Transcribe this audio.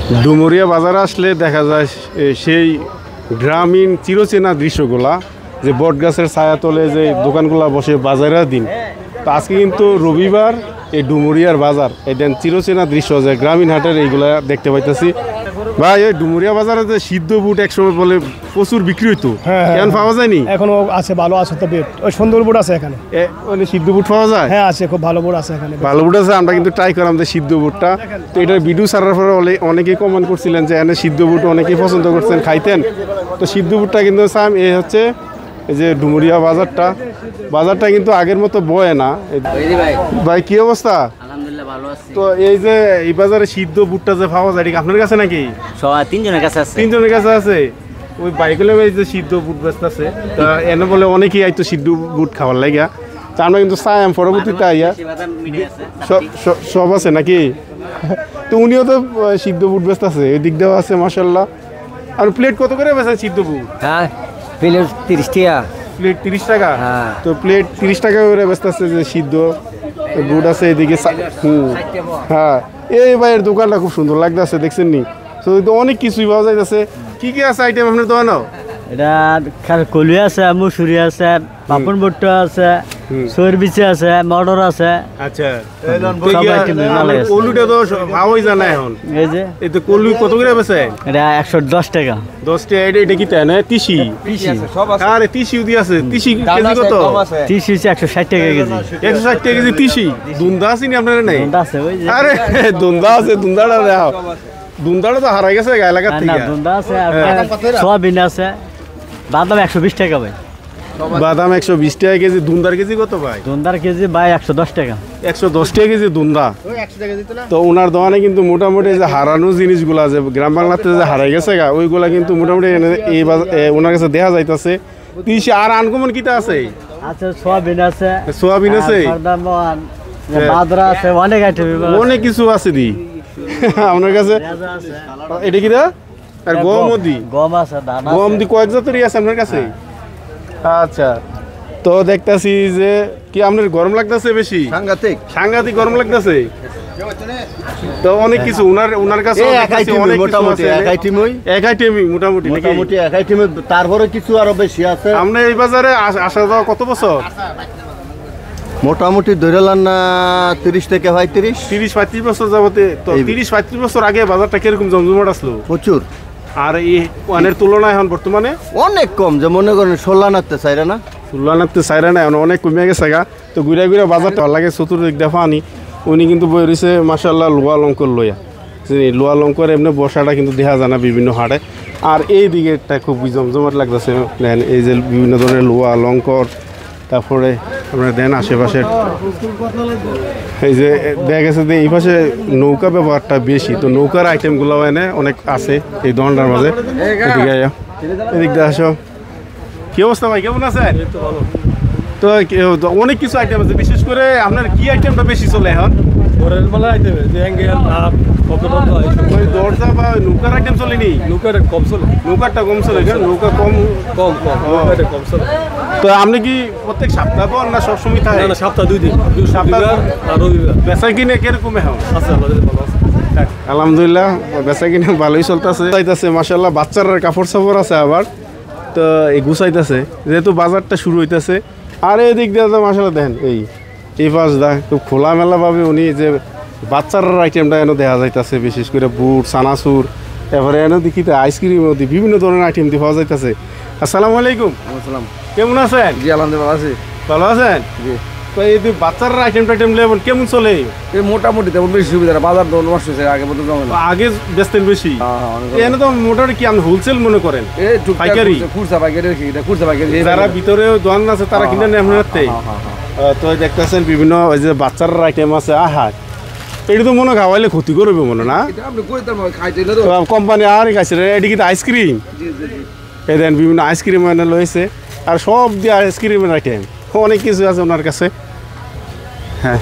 ডুমুরিয়া বাজারে আসলে দেখা যায় সেই গ্রামীণ চিরচেনা দৃশ্যগুলা, যে বট গাছের ছায়া তলে যে দোকানগুলা বসে বাজারের দিন। তো আজকে কিন্তু রবিবার, এই ডুমুরিয়ার বাজার, এই দেন চিরচেনা দৃশ্য যে গ্রামীণ হাটের এইগুলা দেখতে পাইতেছি। ভাই এই ডুমুরিয়া বাজারে যে সিদ্ধ বুট একসময় বলে প্রচুর বিক্রি হইতো, এখন পাওয়া যায়নি? এখনো আছে, ভালো আছে তো বুট, ওই সুন্দর বুট আছে এখানে। মানে সিদ্ধ বুট পাওয়া যায়? হ্যাঁ আছে, খুব ভালো বুট আছে এখানে। ভালো বুট আছে, আমরা কিন্তু ট্রাই করলাম যে সিদ্ধ বুটটা। তো এটার ভিডিও ছাড়ার পরে অনেকেই কমেন্ট করছিলেন যে এনে সিদ্ধ বুট অনেকেই পছন্দ করছেন, খাইতেন। তো সিদ্ধ বুটটা কিন্তু সাম এই হচ্ছে এই যে ডুমুরিয়া বাজারটা কিন্তু আগের মতো বয়ে না। ভাই কি অবস্থা? তো এই যে এই বাজারে সিদ্ধ বুটটা যে পাওয়া যায় এটা আপনার কাছে নাকি? তিনজনের কাছে আছে। তিনজনের কাছে আছে। ওই বাইকলে যে সিদ্ধ বুট ব্যস্ত আছে, তা এনে বলে অনেকেই আইতো সিদ্ধ বুট খাওয়ার লাগিয়া। তা আমরা কিন্তু চাই পরবর্তীতে আইয়া সব আছে নাকি? তো উনিও তো সিদ্ধ বুট ব্যস্ত আছে, এই দিক দেওয়া আছে মাশাল্লাহ। আর প্লেট কত করে বেচেন সিদ্ধ বুট? হ্যাঁ প্লেট 30 টাকা। প্লেট 30 টাকা? হ্যাঁ। তো প্লেট 30 টাকা করে ব্যস্ত আছে যে সিদ্ধ বুট আছে এদিকে। হ্যাঁ, এই ভাইয়ের দোকানটা খুব সুন্দর লাগতেছে, দেখছেন নি? তো অনেক কিছুই পাওয়া যাইতেছে। কি কি আছে আইটেম আপনার দোকানে? এটা কলি আছে, মুসুরি আছে, পাপন ভুট্টা আছে, সরবিচি আছে, মটর আছে। আচ্ছা, কলুটা তো পাওয়াই যায় না এখন। এই যে এই তো কলু কত করে বেচে? এটা 110 টাকা। 10 টাকা। এটা কি তাই না? তিসি? আরে তিসিও দি আছে। তিসি কেজি কত? তিসি 160 টাকা কেজি। 160 টাকা কেজি তিসি। দুন্দা আছে নি আপনার? নাই দুন্দা আছে, ওই যে। আরে দুন্দা আছে, দুন্দাটা দাও। দুন্দাটা তো হারাই গেছে এলাকার থেকে। না দুন্দা আছে, সোয়াবিন আছে। বাদাম 120 টাকা ভাই। বাদাম 120 টাকা কেজি। দুন্দার কেজি কত ভাই? দুন্দার কেজি ভাই 110 টাকা। 110 টাকা কেজি দুন্দা। তো ওনার দোকানে কিন্তু মোটামুটি যে হারানো জিনিসগুলা যে গ্রাম বাংলাতে যে হারাই গেছে গা, ওইগুলা কিন্তু মোটামুটি এই ওনার কাছে দেখা যাইতেছে। তিসি আর আনকমন কিটা আছে? আচ্ছা সোয়াবিন আছে। সোয়াবিন আছে, বাদরা আছে, অনেক আইটেম, অনেক কিছু আছে দি আপনার কাছে। এটা কি দা? আর গম দি? গম আছে, ধান আছে। গম দি কয়েক জাতেরই আছে আপনার কাছে? আচ্ছা, তো দেখতাছি যে কি আপনার গরম লাগতেছে বেশি? সাংঘাতিক গরম লাগতেছে। তো অনেক কিছু ওনার কাছে তারপরে কিছু আরো বেশি আছে। আমরা এই বাজারে আসা যাওয়া কত বছর? মোটামুটি ধরে না 30 থেকে 35 বছর যাবতে। তো 30-35 বছর আগে বাজারটা কিরকম জমজমাট আসলো? প্রচুর। আর এই ওয়ানের তুলনায় এখন বর্তমানে অনেক কম, যে মনে করেন 16 নাতে চাইরা না, 16 নাতে চাইরা না, এখন অনেক কমে গেছে গা। তো ঘুরে ঘুরে বাজারটা ভালো লাগে, চতুর্দিক দেখা আনি। উনি কিন্তু বই রয়েছে মাশাল্লাহ লোয়া লঙ্কর লইয়া। লোয়া লঙ্কর এমনি বসাটা কিন্তু দেখা যায় না বিভিন্ন হাটে। আর এই দিকেটা খুব জমজমাট লাগতেছে। দেন এই যে বিভিন্ন ধরনের লোয়া লঙ্কর, তারপরে আপনার দেন আশেপাশে এই যে দেখা গেছে যে এই পাশে নৌকা ব্যবহারটা বেশি। তো নৌকার আইটেমগুলো এনে অনেক আছে এই দোকানটার মাঝে। এদিকে এদিক দিয়ে আসো। কি অবস্থা ভাই, কেমন আছেন? তো অনেক কিছু আইটেম আছে, বিশেষ করে আপনার কি আইটেমটা বেশি চলে এখন? দরজা বা নৌকার আইটেম চলেনি? নৌকাটা কম চলে। নৌকারটা কম চলে? নৌকা কম। তো আপনি কি প্রত্যেক সপ্তাহ পর না সবসময় থাকে? সপ্তাহ 2 দিন। সপ্তাহ বেচা কিনে কিরকম এখন? আলহামদুলিল্লাহ বেচা কিনে ভালোই চলতেছে মাশাআল্লাহ। বাচ্চার কাপড় সাপড় আছে আবার, তো এই গুছাইতেছে যেহেতু বাজারটা শুরু হইতেছে। আর এদিক দিয়ে তো মাশাআল্লাহ দেখেন এই পাশ দা খুব খোলামেলা ভাবে উনি যে বাচ্চার আইটেমটা এনে দেখা যাইতেছে, বিশেষ করে বুট, চানাচুর, এবারে এনে দেখি আইসক্রিম, বিভিন্ন ধরনের আইটেম দিয়ে পাওয়া যাইতেছে। আসসালামু আলাইকুম। কেমন আছেন? জি আলহামদুলিল্লাহ আছি। ভালো আছেন? জি। তো এই বাচ্চার আইটেম টাইটেম লেবেন কেমন চলে? মোটামুটি তেমন বেশি সুবিধা, বাজার দর নষ্ট হয়েছে, আগে মতো আগে বেচতেন বেশি। এনে তো মোটামুটি কি আপনি হোলসেল মনে করেন? পাইকারি? যারা ভিতরে দোকান আছে তারা কিনে নেন আপনার থেকে? তো দেখতেছেন বিভিন্ন ওই যে বাচ্চার আইটেম আছে। আহা, এটা তো মনে খাওয়াইলে ক্ষতি করবে মনে না? কোম্পানি আর খাইছে এটি কিন্তু আইসক্রিম। এই দেন বিভিন্ন আইসক্রিম এনে লইছে, আর সব দিয়ে আইসক্রিমের আইটেম অনেক কিছু আছে ওনার কাছে। হ্যাঁ।